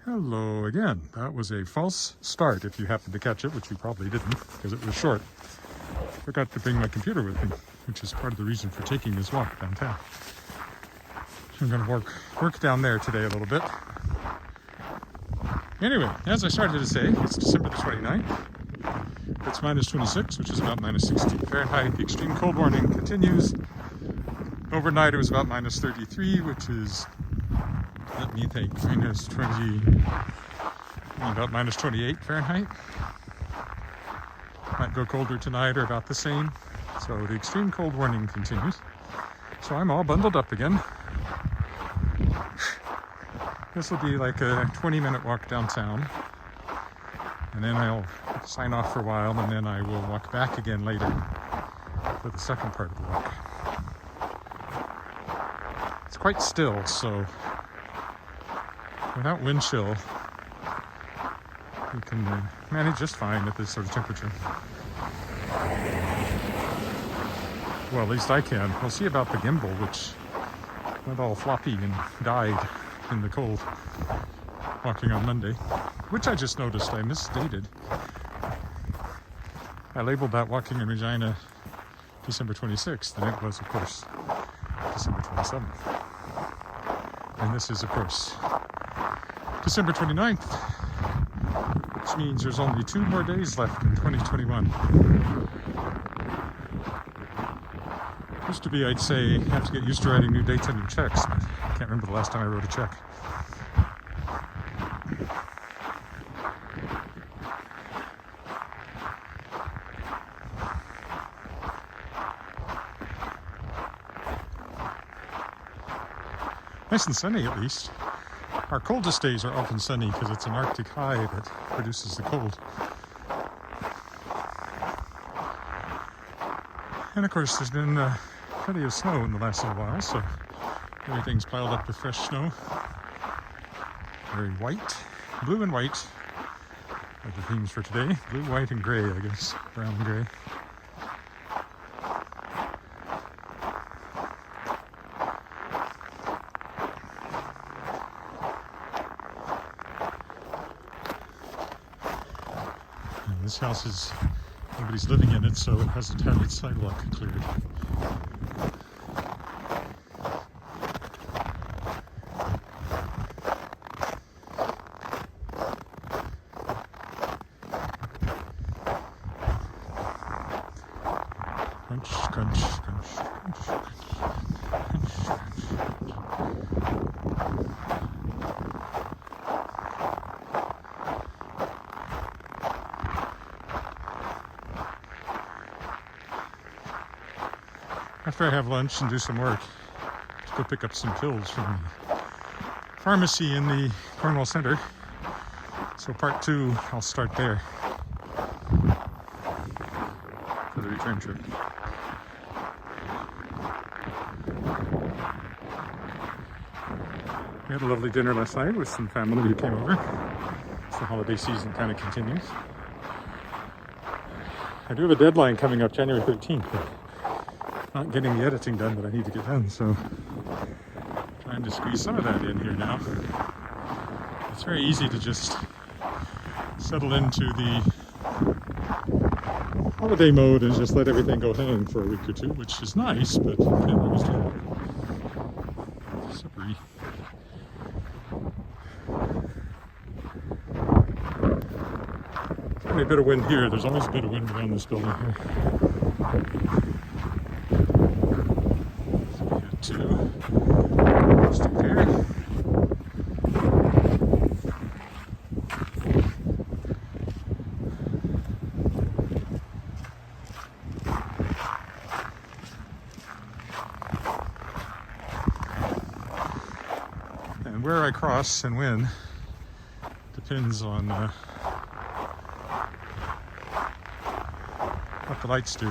Hello again. That was a false start if you happened to catch it, which you probably didn't because it was short. Forgot to bring my computer with me, which is part of the reason for taking this walk downtown. I'm going to work down there today a little bit. Anyway, as I started to say, it's December the 29th. It's minus 26, which is about minus 16 Fahrenheit. The extreme cold warning continues. Overnight it was about minus 33, which is, let me think, about minus 28 Fahrenheit. Might go colder tonight or about the same. So the extreme cold warning continues. So I'm all bundled up again. This will be like a 20-minute walk downtown. And then I'll sign off for a while, and then I will walk back again later for the second part of the walk. It's quite still, so without wind chill, you can manage just fine at this sort of temperature. Well, at least I can. We'll see about the gimbal, which went all floppy and died in the cold walking on Monday, which I just noticed I misstated. I labeled that walking in Regina December 26th, and it was, of course, December 27th. And this is, of course, December 29th, which means there's only 2 more days left in 2021. Used to be, I'd say, have to get used to writing new dates and new checks, but I can't remember the last time I wrote a check. Nice and sunny, at least. Our coldest days are often sunny because it's an Arctic high that produces the cold. And of course, there's been plenty of snow in the last little while, so everything's piled up with fresh snow. Very white, blue and white are the themes for today. Blue, white, and gray, I guess. Brown and gray. This house is, nobody's living in it, so it hasn't had its sidewalk cleared. Crunch, crunch, crunch, crunch, crunch, crunch, crunch. After I have lunch and do some work, to go pick up some pills from the pharmacy in the Cornwall Center. So part 2, I'll start there for the return trip. We had a lovely dinner last night with some family who came over. So the holiday season kind of continues. I do have a deadline coming up January 13th. Not getting the editing done that I need to get done, so trying to squeeze some of that in here now. It's very easy to just settle into the holiday mode and just let everything go hang for a week or 2, which is nice, but you can't always do that. Slippery. Only a bit of wind here. There's always a bit of wind around this building here. Stick there. And where I cross and when depends on what the lights do.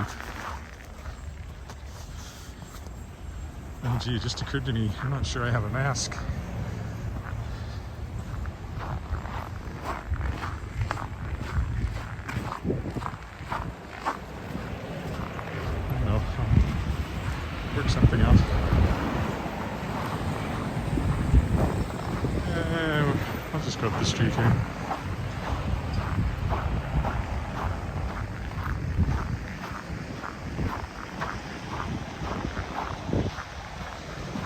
Oh gee, it just occurred to me, I'm not sure I have a mask. I don't know, I'll work something out. I'll just of the street here.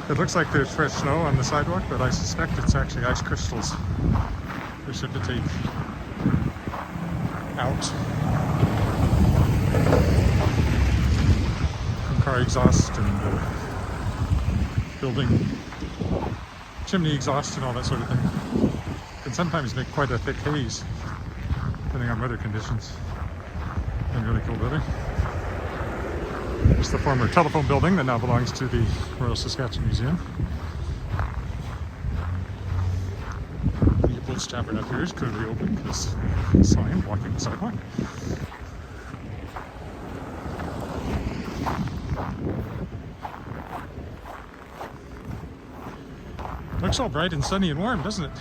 It looks like there's fresh snow on the sidewalk, but I suspect it's actually ice crystals precipitate out from car exhaust and building chimney exhaust and all that sort of thing. Can sometimes make quite a thick haze depending on weather conditions. And really cool building. It's the former telephone building that now belongs to the Royal Saskatchewan Museum. The Wolf's Tavern up here is clearly open because sign blocking the sidewalk. Looks all bright and sunny and warm, doesn't it?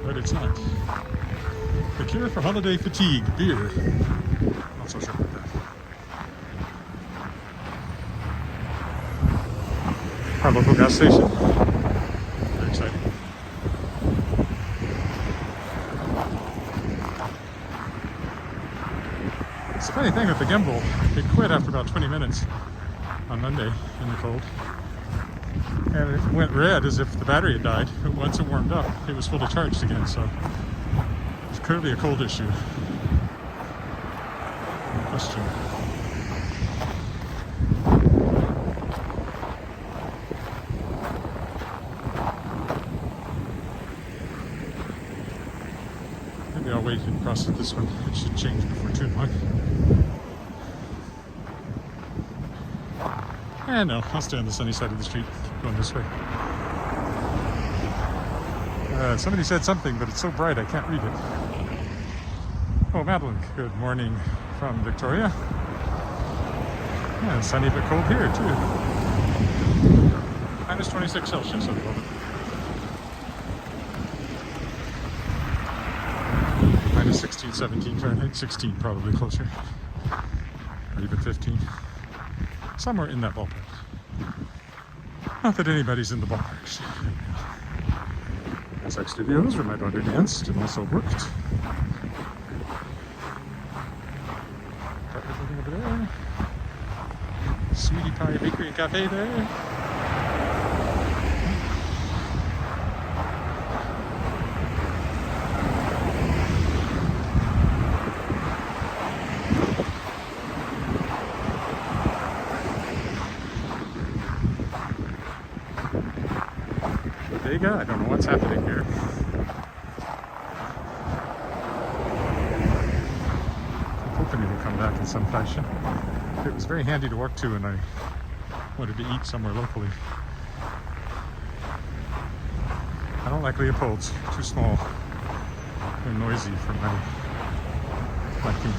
But it's not. The cure for holiday fatigue, beer. Not so sure about that. Our local gas station. Very exciting. It's a funny thing with the gimbal. It quit after about 20 minutes on Monday in the cold. And it went red as if the battery had died. But once it warmed up, it was fully charged again. So it's clearly a cold issue. No question. Maybe I'll wait and cross it this one. It should change before too long. And no, I'll stay on the sunny side of the street, going this way. Somebody said something, but it's so bright I can't read it. Oh, Madeline, good morning from Victoria. Yeah, sunny but cold here too. Minus 26 Celsius at the moment. Minus 16, 17 Fahrenheit, 16 probably closer. Or even 15. Somewhere in that ballpark. Not that anybody's in the ballparks right now. SX Studios, where my daughter danced and also worked. Apartment building over there. Sweetie Pie Bakery and Cafe there. I don't know what's happening here. I'm hoping it will come back in some fashion. It was very handy to walk to, and I wanted to eat somewhere locally. I don't like Leopold's. Too small and noisy for my liking.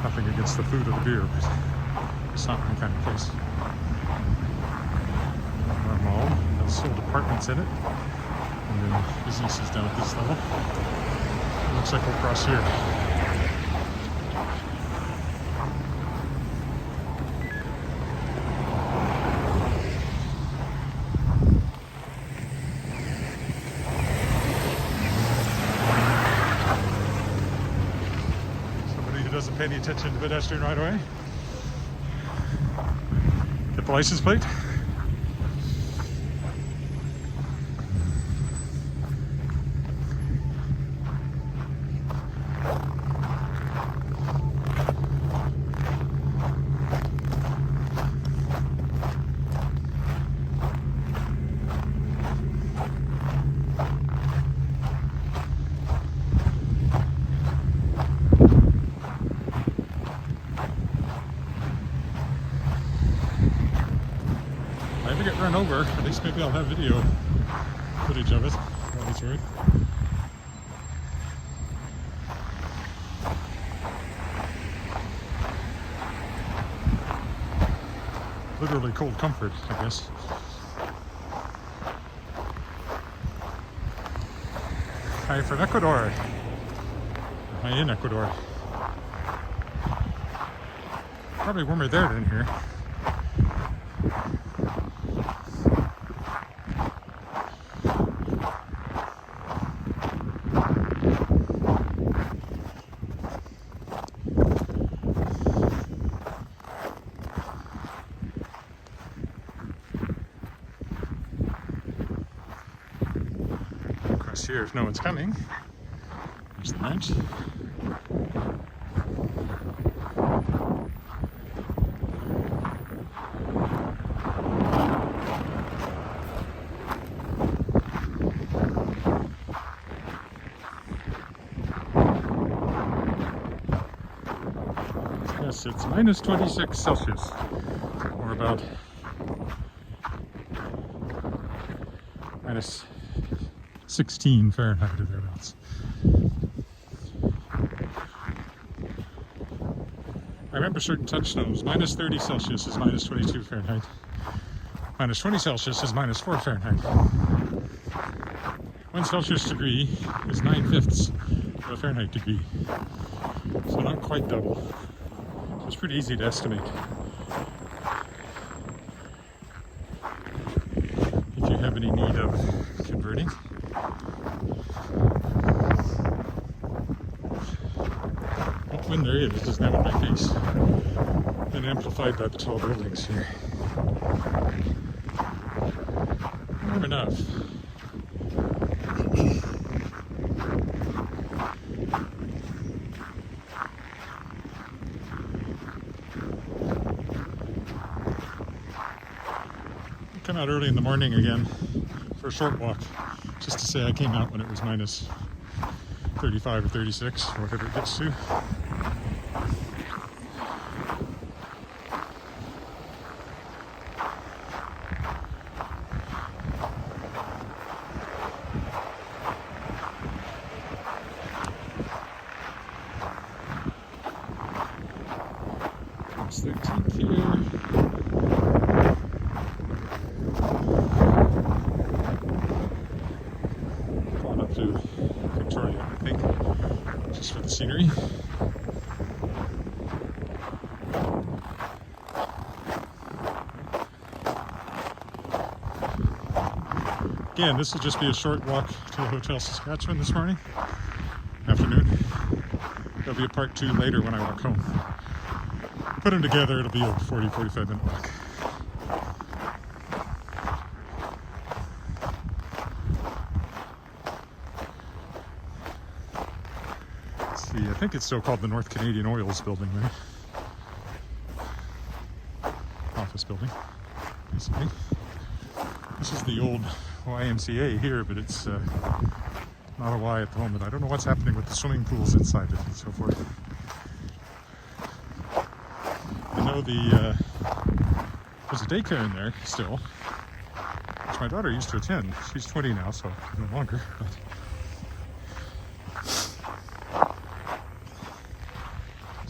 Nothing against the food or the beer, but it's not my kind of place. Mall has sold apartments in it, and then businesses down at this level. It looks like we'll cross here. Somebody who doesn't pay any attention to pedestrian right away. Get the license plate. Get run over, at least maybe I'll have video footage of it while it's right. Literally cold comfort, I guess. Hi from Ecuador. Am I in Ecuador? Probably warmer there than here. Celsius here if no one's coming. There's the vent. Yes, it's minus 26 Celsius, or about minus 16 Fahrenheit or thereabouts. I remember certain touchstones. Minus 30 Celsius is minus 22 Fahrenheit. Minus 20 Celsius is minus 4 Fahrenheit. 1 Celsius degree is 9/5 of a Fahrenheit degree. So not quite double. So it's pretty easy to estimate. If you have any need of converting. What wind there is now in my face. And amplified by the tall buildings here. Warm enough. Come out early in the morning again for a short walk, just to say I came out when it was minus 35 or 36, or whatever it gets to. It's 13th here. To Victoria, I think, just for the scenery. Again, this will just be a short walk to the Hotel Saskatchewan this morning, afternoon. There'll be a part 2 later when I walk home. Put them together, it'll be a 40-45 minute walk. I think it's still called the North Canadian Oils building there. Office building, basically. This is the old YMCA here, but it's not a Y at the moment. I don't know what's happening with the swimming pools inside it and so forth. I know there's a daycare in there still, which my daughter used to attend. She's 20 now, so no longer.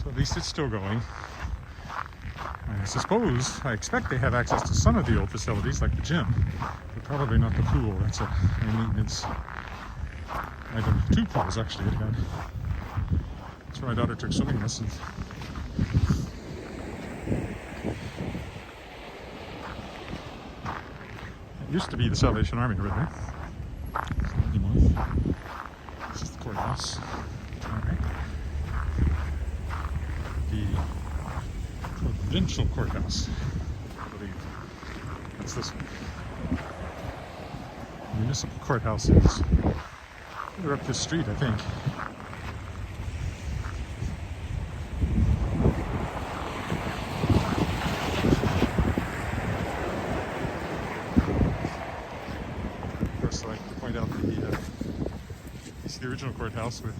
But at least it's still going. I expect they have access to some of the old facilities, like the gym, but probably not the pool. That's a maintenance item. 2 pools, actually, it had. That's where my daughter took swimming lessons. It used to be the Salvation Army right there. Not anymore. This is the courthouse. All right. The provincial courthouse, I believe. That's this one. The municipal courthouse is further up this street, I think. Of course, I like to point out this is the original courthouse with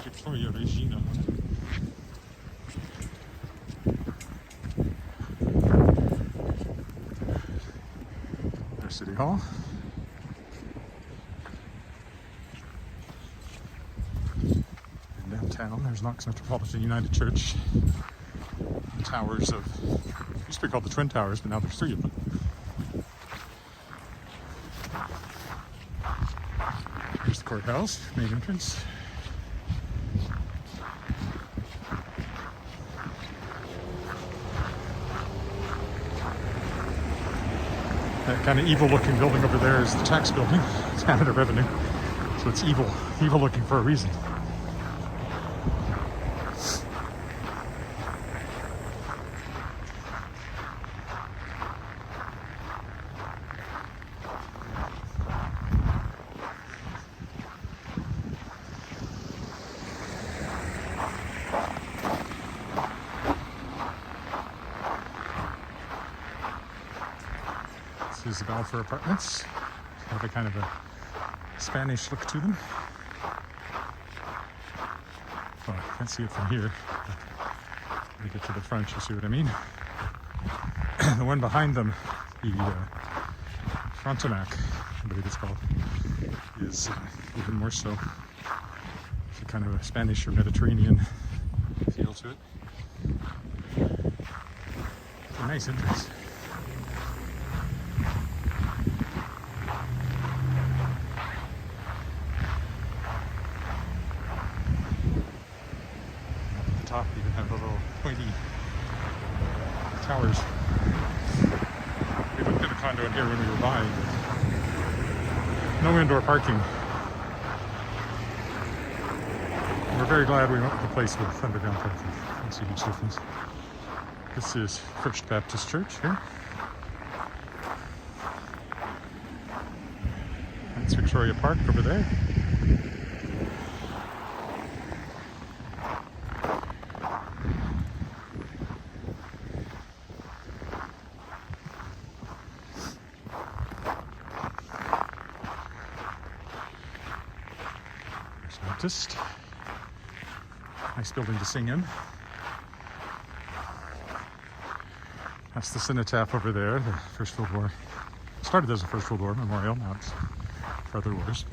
Victoria Regina. City Hall. And downtown, there's Knox Metropolitan United Church. The towers of, used to be called the Twin Towers, but now there's 3 of them. Here's the courthouse, main entrance. That kind of evil-looking building over there is the tax building. It's Canada Revenue, so it's evil-looking for a reason. This is the Balfour Apartments. Have a kind of a Spanish look to them. Well, I can't see it from here. When you get to the front, you'll see what I mean. The one behind them, the Frontenac, I believe it's called, is even more so. It's a kind of a Spanish or Mediterranean feel to it. It's a nice entrance. At the top, you can have the little pointy towers. We looked at a condo in here when we were buying, but no indoor parking. We're very glad we went with the place with underground parking. Makes a huge difference. This is First Baptist Church here. That's Victoria Park over there. There's Baptist. Nice building to sing in. That's the cenotaph over there, the First World War. It started as a First World War memorial, now it's for other wars.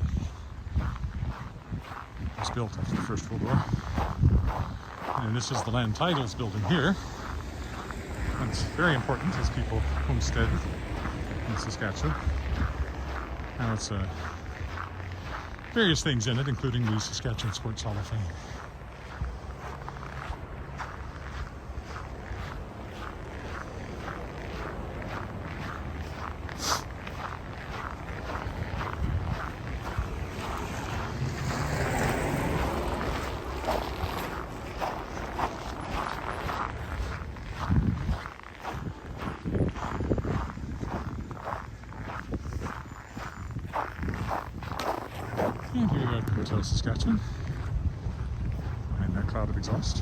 It was built after the First World War. And this is the land titles building here. That's very important as people homestead in Saskatchewan. Now it's various things in it, including the Saskatchewan Sports Hall of Fame. And here we are at the Hotel Saskatchewan, behind that cloud of exhaust.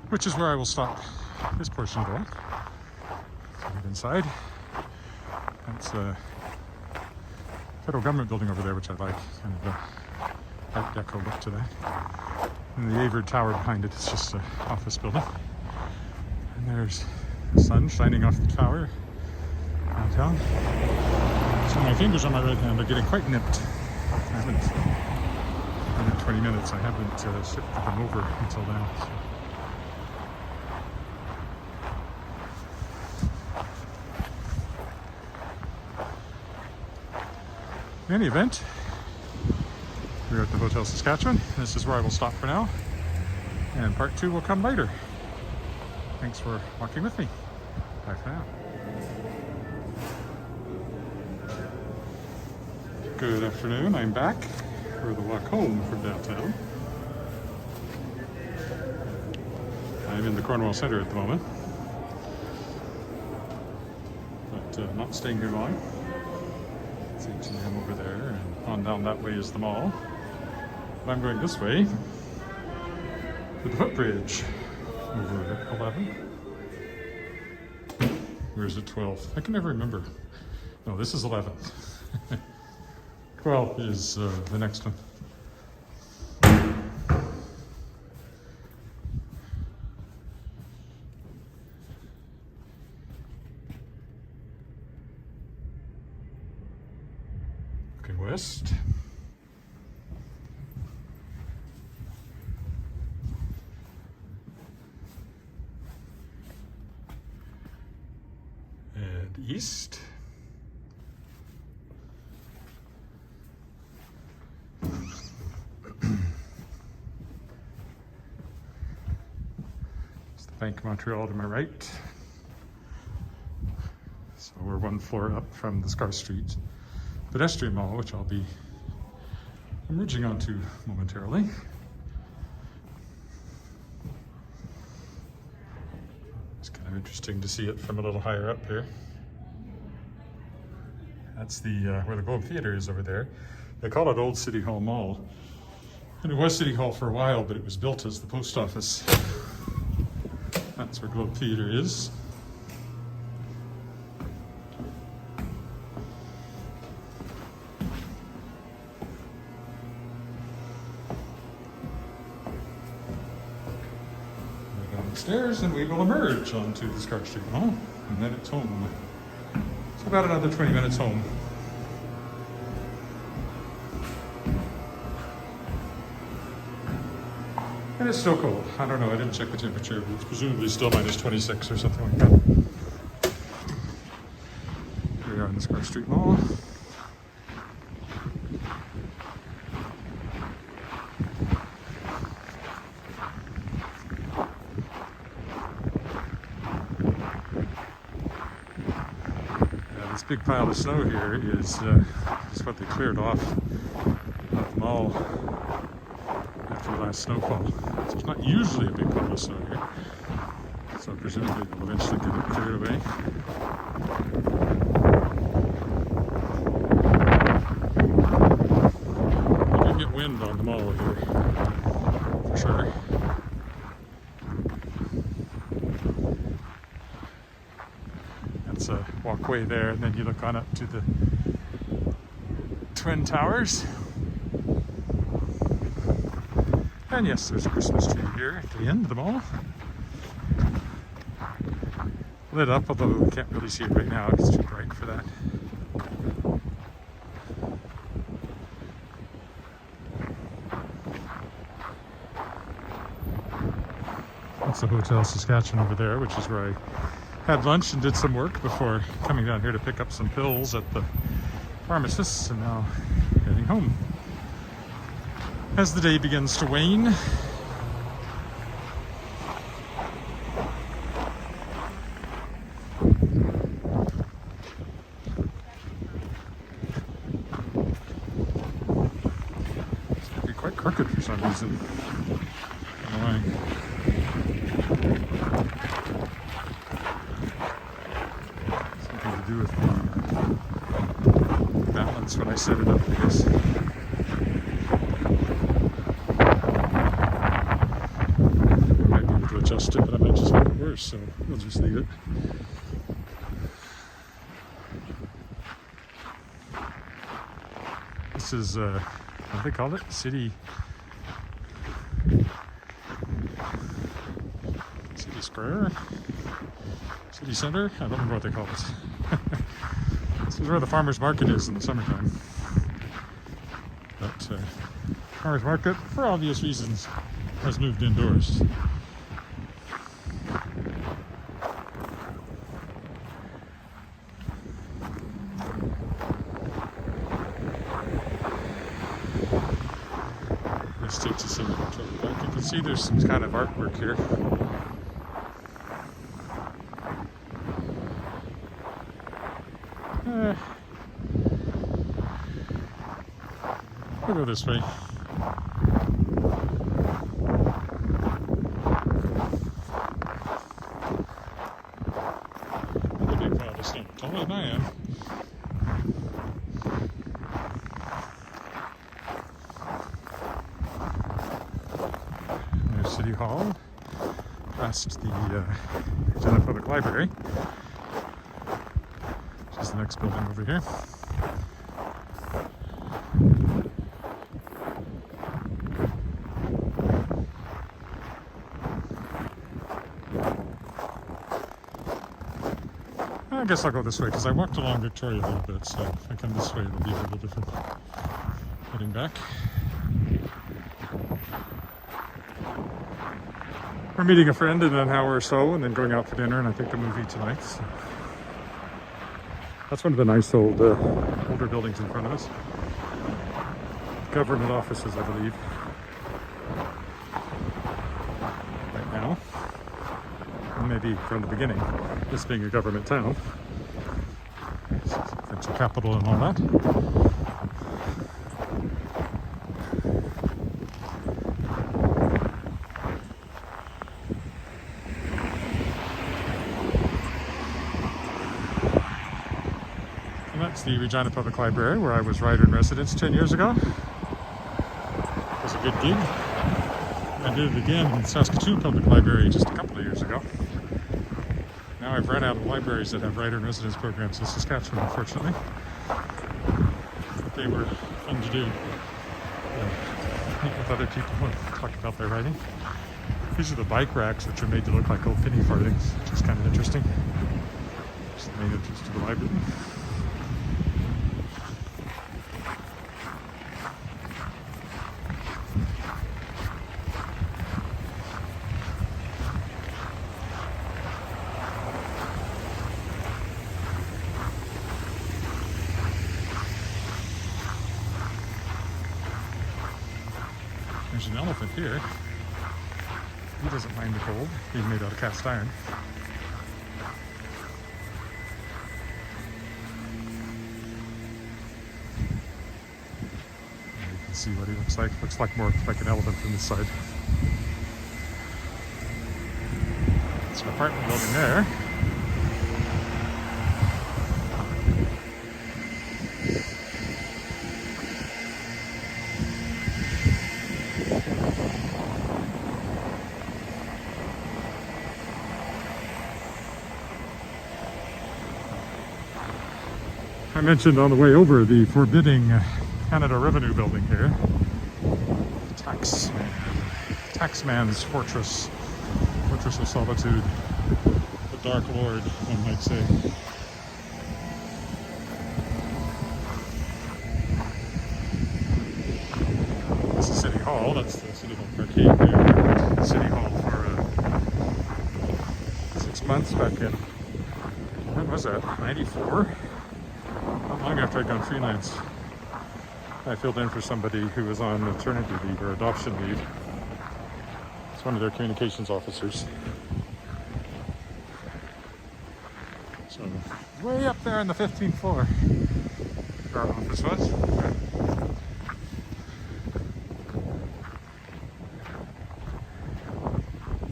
Which is where I will stop this portion of the walk. So get inside. That's a federal government building over there, which I like, kind of a Art Deco look to that. And the Edward Tower behind it is just an office building. And there's the sun shining off the tower downtown. So my fingers on my right hand are getting quite nipped. I haven't, in 20 minutes, I haven't shifted them over until now. So. In any event, we're at the Hotel Saskatchewan. This is where I will stop for now, and part 2 will come later. Thanks for walking with me. Bye for now. Good afternoon, I'm back for the walk home from downtown. I'm in the Cornwall Centre at the moment, but not staying here long. It's H&M over there, and on down that way is the mall. But I'm going this way to the footbridge over 11. Or is it 12? I can never remember. No, this is 11. 12 is the next one. Looking west. And east. It's the Bank of Montreal to my right. So we're one floor up from the Scar Street pedestrian mall, which I'll be emerging onto momentarily. It's kind of interesting to see it from a little higher up here. That's the where the Globe Theatre is over there. They call it Old City Hall Mall. And it was City Hall for a while, but it was built as the post office. That's where Globe Theatre is. We're downstairs and we will emerge onto the Scar Street Mall, and then it's home. It's about another 20 minutes home. And it's still cold. I don't know, I didn't check the temperature, but it's presumably still minus 26 or something like that. Here we are in the Scar Street Mall. This big pile of snow here is what they cleared off of the mall after the last snowfall. So it's not usually a big pile of snow here, so presumably they'll eventually get it cleared away. You do get wind on the mall here, for sure. That's a walkway there, and then you look on up to the Twin Towers. And yes, there's a Christmas tree here at the end of the mall. Lit up, although we can't really see it right now. It's too bright for that. That's the Hotel Saskatchewan over there, which is where I had lunch and did some work before coming down here to pick up some pills at the pharmacist, and now heading home. As the day begins to wane, it's going to be quite crooked for some reason. I don't know why. Something to do with the balance when I set it up, I guess. Adjust it, but I might just make it worse, so we'll just leave it. This is, what do they call it? City Square? City Center? I don't remember what they call it. This is where the farmer's market is in the summertime. But farmer's market, for obvious reasons, has moved indoors. This takes us into the truck park. You can see there's some kind of artwork here. We'll go this way. The big pile of snow, taller than I am. There's City Hall, past the Regina Public Library, which is the next building over here. I guess I'll go this way because I walked along Victoria a little bit, so if I come this way it'll be a little different. Heading back. We're meeting a friend in an hour or so and then going out for dinner and I think a movie tonight. So. That's one of the nice older buildings in front of us. Government offices, I believe. Right now. Maybe from the beginning, this being a government town, provincial capital and all that. And that's the Regina Public Library, where I was writer in residence 10 years ago. Was it good gig. I did it again in Saskatchewan Public Library just a couple of years ago. Now I've run out of libraries that have writer-in-residence programs in Saskatchewan, unfortunately. But they were fun to do. Meet with other people and talk about their writing. These are the bike racks, which are made to look like old penny farthings, which is kind of interesting. It's the main entrance to the library. There's an elephant here. He doesn't mind the cold. He's made out of cast iron. And you can see what he looks like. Looks like more like an elephant from this side. It's an apartment building there. I mentioned on the way over the forbidding Canada Revenue Building here. Taxman's Fortress. Fortress of Solitude. The Dark Lord, one might say. This is City Hall. That's the City Hall Parkade there. City Hall for 6 months back in, when was that, 94? Not long after I'd gone freelance, I filled in for somebody who was on maternity leave or adoption leave. It's one of their communications officers. So, way up there on the 15th floor, where our office was.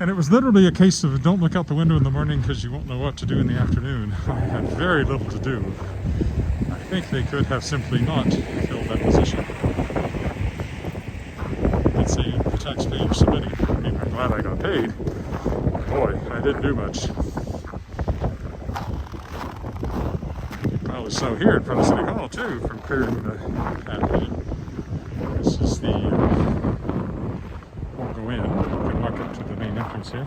And it was literally a case of don't look out the window in the morning because you won't know what to do in the afternoon. I had very little to do. I think they could have simply not filled that position. Let's say the taxpayers submitting. I mean, I'm glad I got paid. Boy, I didn't do much. You can probably snow here in front of City Hall too from clearing the pathway. This is the won't go in. You can walk up to the main entrance here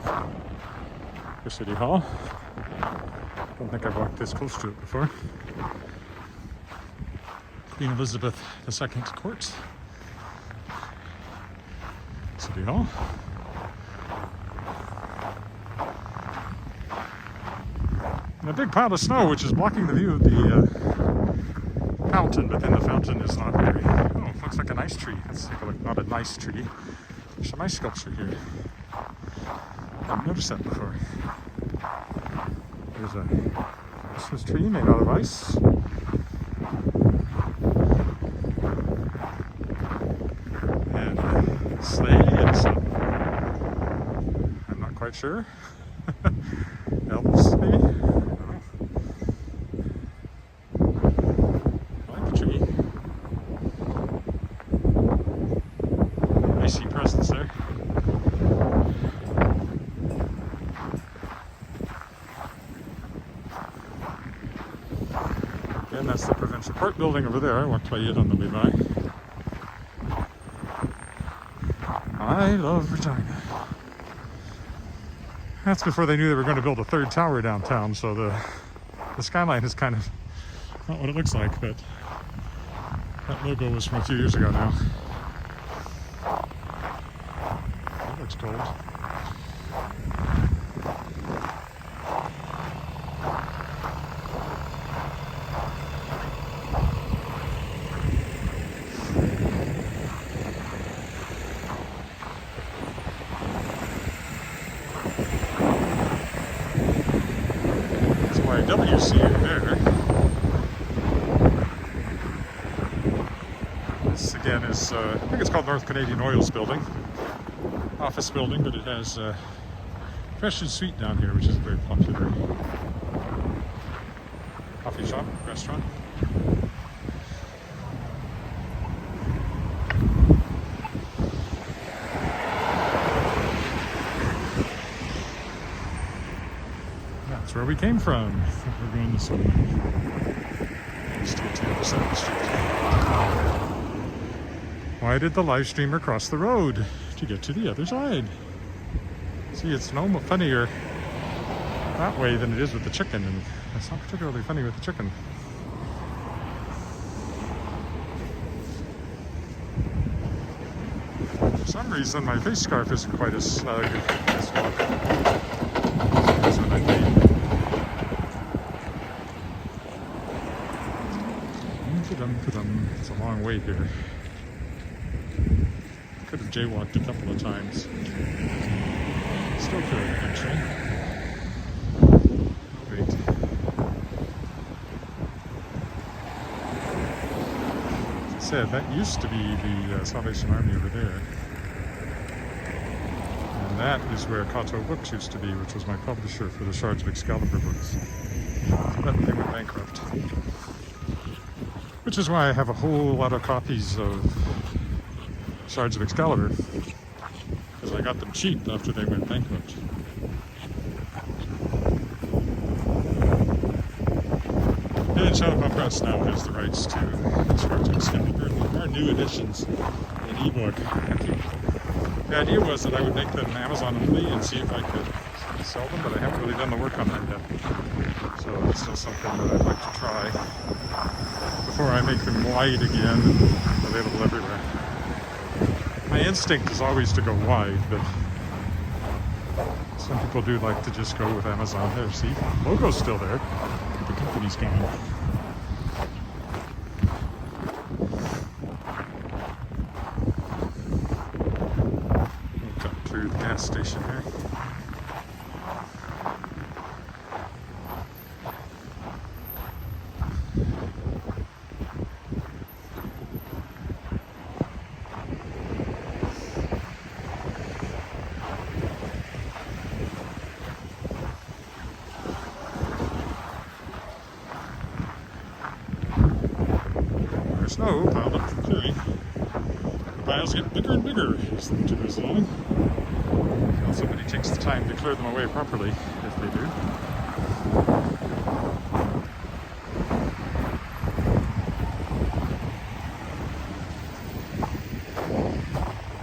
for City Hall. Don't think I've walked this close to it before. Queen Elizabeth II Court, City Hall. And a big pile of snow, which is blocking the view of the fountain, but then the fountain is not very. Oh, looks like a nice tree. Let's take a look. Not a nice tree. There's a nice sculpture here. I've noticed that before. There's a Christmas tree made out of ice. And a sleigh and some, I'm not quite sure. Elves, maybe? I don't know. I like the tree. Icy presence there. And that's the Provincial Court building over there. I walked by it on the way by. I love Regina. That's before they knew they were going to build a third tower downtown, so the skyline is kind of not what it looks like, but that logo was from a few years ago now. That looks cold. WC there. This again is, I think it's called North Canadian Oil's building. Office building, but it has Fresh and Sweet down here, which is a very popular coffee shop, restaurant. That's where we came from. We're going this way. Just to get to the other side of the street. Why did the live streamer cross the road? To get to the other side. See, it's no funnier that way than it is with the chicken, and it's not particularly funny with the chicken. For some reason, my face scarf isn't quite as snug as what I made. It's a long way here. Could have jaywalked a couple of times. Still could, actually. Wait. As I said, that used to be the Salvation Army over there. And that is where Cato Books used to be, which was my publisher for the Shards of Excalibur books. But they went bankrupt. Which is why I have a whole lot of copies of Shards of Excalibur, because I got them cheap after they went bankrupt. And Shadowpaw Press now has the rights to Shards of Excalibur. There are new editions in ebook. The idea was that I would make them Amazon only and see if I could sell them, but I haven't really done the work on that yet. So it's still something that I'd like to try before I make them wide again and available everywhere. My instinct is always to go wide, but some people do like to just go with Amazon. There, see? Logo's still there, but the company's gone. We'll cut through the gas station here. Snow piled up from clearing. The piles get bigger and bigger as the winter goes along. Until somebody takes the time to clear them away properly, if they do.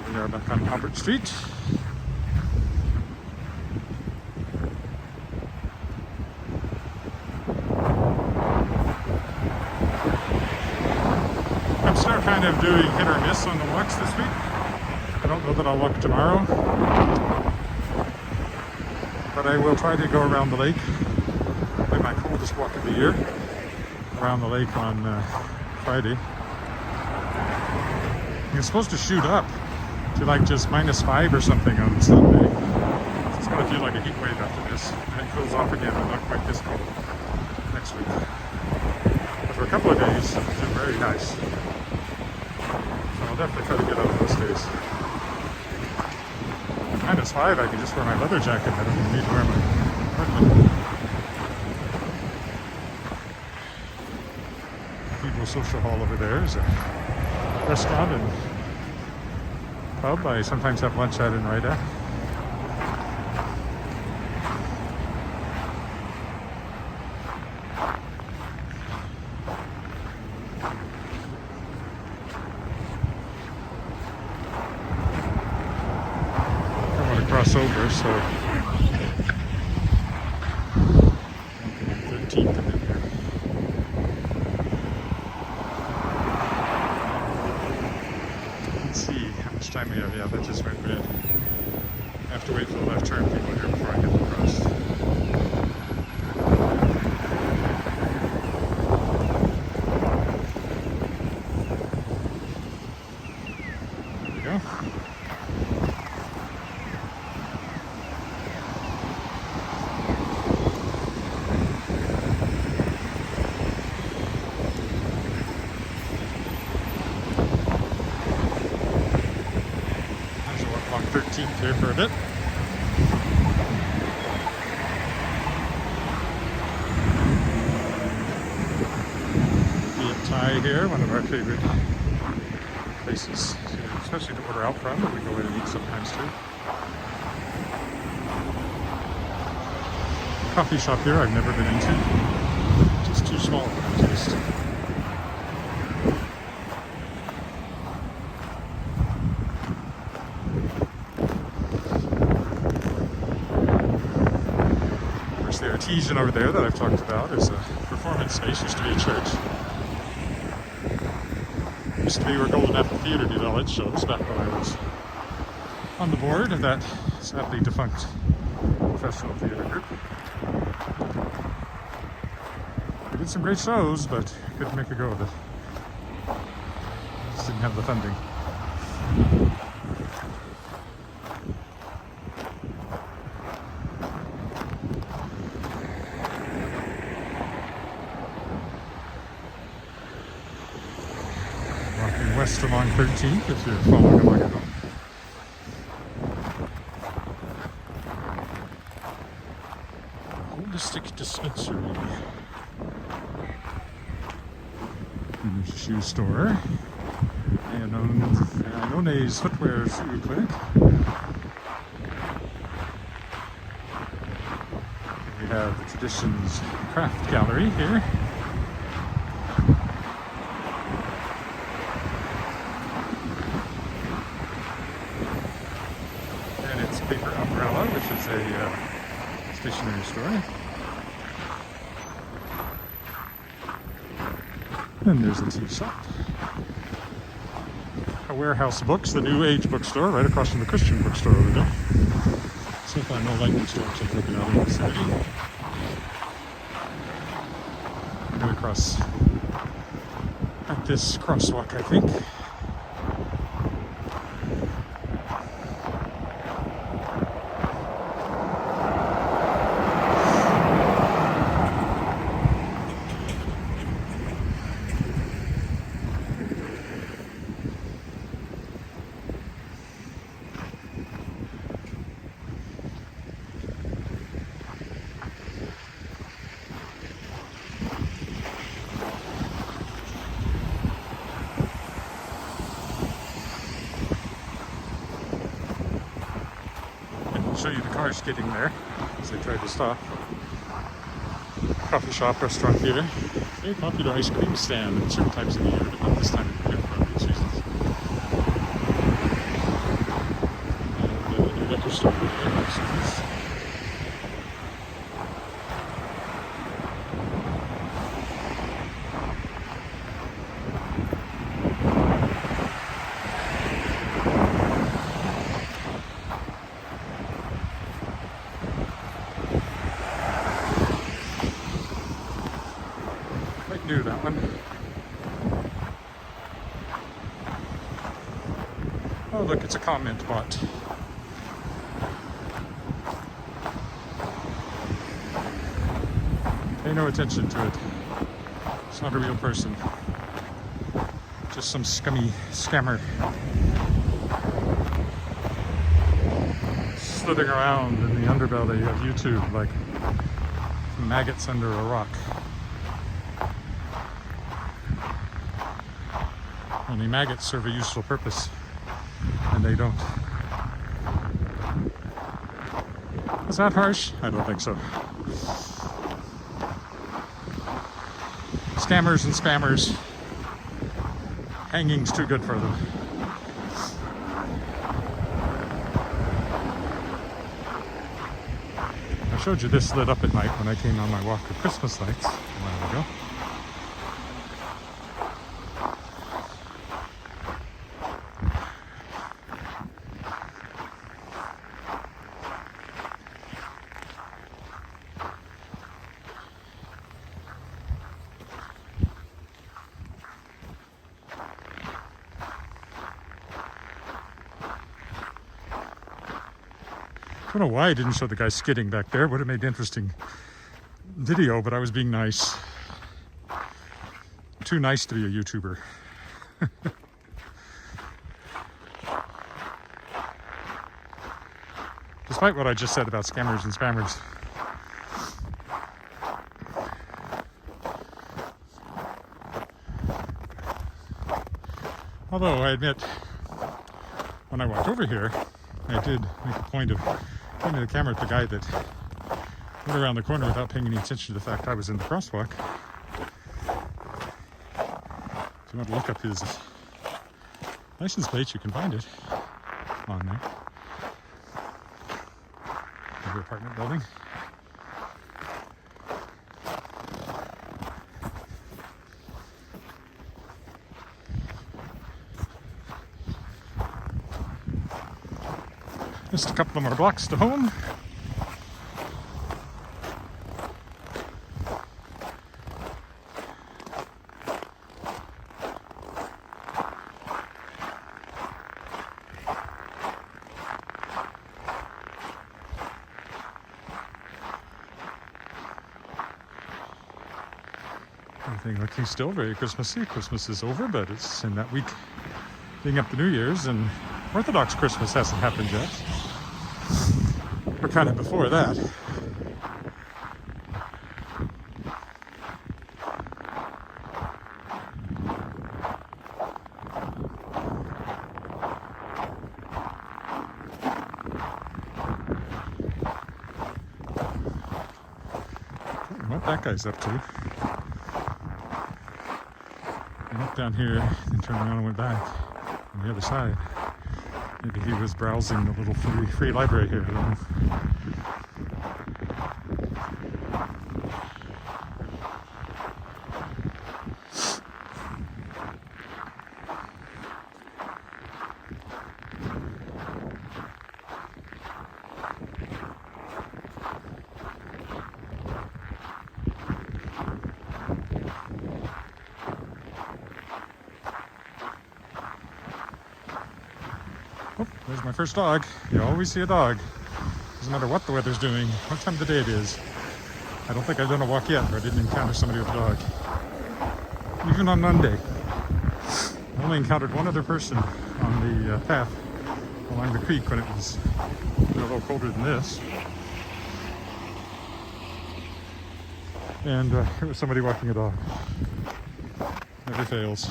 We are back on Albert Street. I'm still kind of doing hit or miss on the walks this week. I don't know that I'll walk tomorrow, but I will try to go around the lake. Probably my coldest walk of the year, around the lake on Friday. It's supposed to shoot up to like just -5 or something on Sunday. So it's going to feel like a heat wave after this. And it cools off again, but not quite this cold next week. But for a couple of days, it's been very nice. I'll definitely try to get out of those days. -5, I can just wear my leather jacket. I don't even need to wear my apartment. People Social Hall over there is a restaurant and pub. I sometimes have lunch at and right at. Over, so 13th of it here. Let's see how much time we have. Yeah, that just went red. I have to wait for the left turn people here before I get across. There we go. Here for a bit. Thai here, one of our favorite places, especially to order out from, but we go in and eat sometimes too. coffee shop here I've never been into. Just too small for my taste. Of course, the Artesian over there that I've talked about is a performance space. Used to be a church. Used to be where Golden Apple Theater did all its shows back when I was on the board of that sadly defunct professional theater group. We did some great shows, but couldn't make a go of it. Just didn't have the funding. Walking west along 13th if you're following along at home. Holistic dispensary. And there's a shoe store. Ione's footwear shoe clinic. We have the Traditions Craft Gallery here. And it's Paper Umbrella, which is a stationery store. And there's a tea shop. A Warehouse Books, the New Age bookstore, right across from the Christian bookstore over there. So far, no lightning storms have broken out in the vicinity. Right across at this crosswalk, I think. Show you the cars getting there as they tried to stop. Coffee shop, restaurant, theater. Very popular ice cream stand at certain times of the year, but not this time of the year for obvious reasons. And the liquor store there. Knew that one. Oh look, it's a comment bot. Pay no attention to it. It's not a real person. Just some scummy scammer slithering around in the underbelly of YouTube like maggots under a rock. Only maggots serve a useful purpose, and they don't. Is that harsh? I don't think so. Scammers and spammers. Hanging's too good for them. I showed you this lit up at night when I came on my walk of Christmas lights a while ago. I don't know why I didn't show the guy skidding back there. Would have made an interesting video, but I was being nice. Too nice to be a YouTuber. Despite what I just said about scammers and spammers. Although I admit, when I walked over here, I did make a point of pointing the camera at the guy that went around the corner without paying any attention to the fact I was in the crosswalk. If you want to look up his license plate, you can find it on there. Another apartment building. Just a couple more blocks to home. Everything looking still very Christmassy. Christmas is over, but it's in that week leading up to New Year's, and Orthodox Christmas hasn't happened yet. We're kind of before that. What that guy's up to. I went down here and turned around and went back on the other side. Maybe he was browsing the little free library here. I don't know. Oh, there's my first dog. You always see a dog. Doesn't matter what the weather's doing, what time of the day it is. I don't think I've done a walk yet where I didn't encounter somebody with a dog. Even on Monday. I only encountered one other person on the path along the creek when it was a little colder than this. And it was somebody walking a dog. Never fails.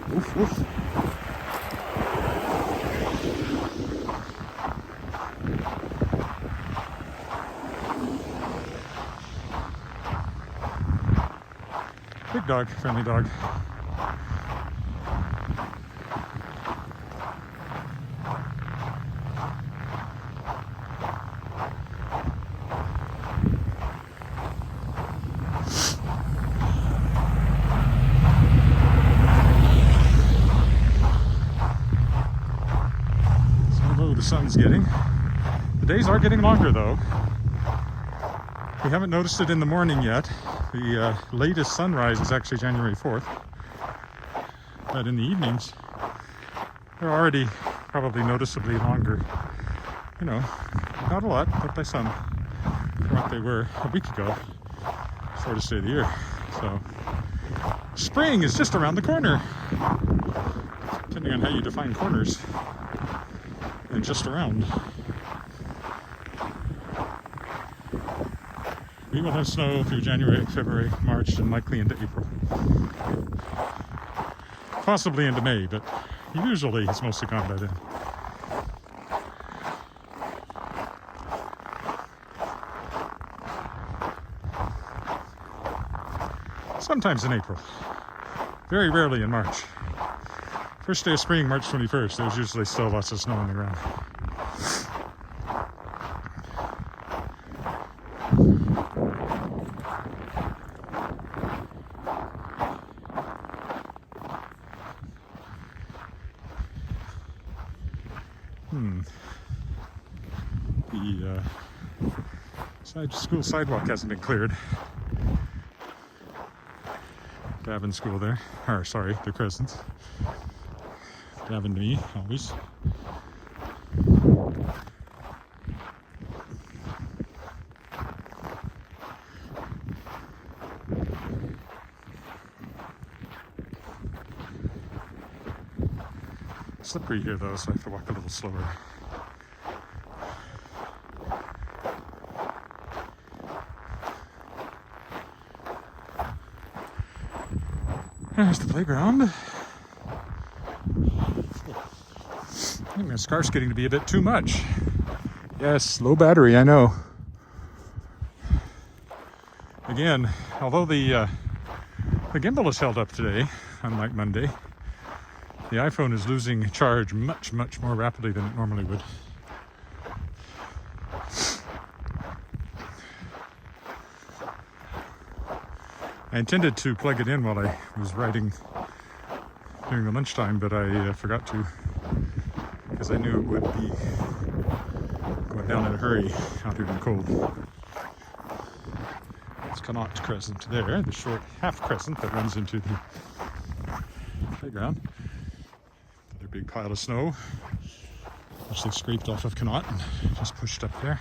Woof, woof. Big dog, friendly dog. The sun's getting. The days are getting longer though. We haven't noticed it in the morning yet. The latest sunrise is actually January 4th. But in the evenings, they're already probably noticeably longer. You know, not a lot, but by some from what they were a week ago. Shortest day of the year. So, spring is just around the corner. Depending on how you define corners. And just around. We will have snow through January, February, March, and likely into April. Possibly into May, but usually it's mostly gone by then. Sometimes in April. Very rarely in March. First day of spring, March 21st, there's usually still lots of snow on the ground. The school sidewalk hasn't been cleared. Davin School there, or sorry, the Crescents. Davin to me, always. Slippery here though, so I have to walk a little slower. There's the playground. I think my scarf's getting to be a bit too much. Yes, low battery, I know. Again, although the gimbal is held up today, unlike Monday, the iPhone is losing charge much, much more rapidly than it normally would. I intended to plug it in while I was writing during the lunchtime, but I forgot to, because I knew it would be going down in a hurry out here in the cold. It's Connaught Crescent there, the short half crescent that runs into the playground. Another big pile of snow, which they've scraped off of Connaught and just pushed up there.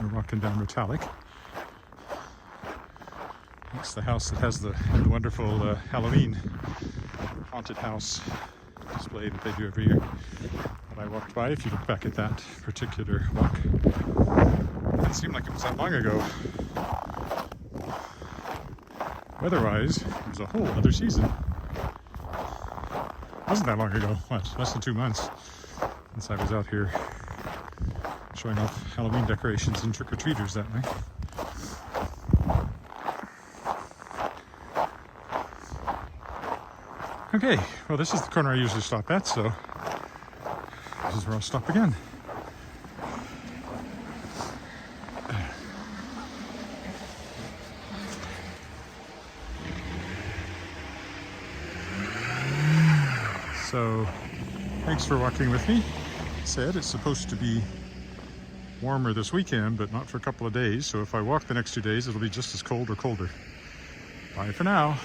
We're walking down Metallic. It's the house that has the wonderful Halloween haunted house display that they do every year that I walked by. If you look back at that particular walk, it didn't seem like it was that long ago. Weather-wise, it was a whole other season. It wasn't that long ago, what, less than 2 months since I was out here showing off Halloween decorations and trick-or-treaters that night. Okay, well this is the corner I usually stop at, so this is where I'll stop again. So, thanks for walking with me. Said it's supposed to be warmer this weekend, but not for a couple of days, so if I walk the next 2 days, it'll be just as cold or colder. Bye for now.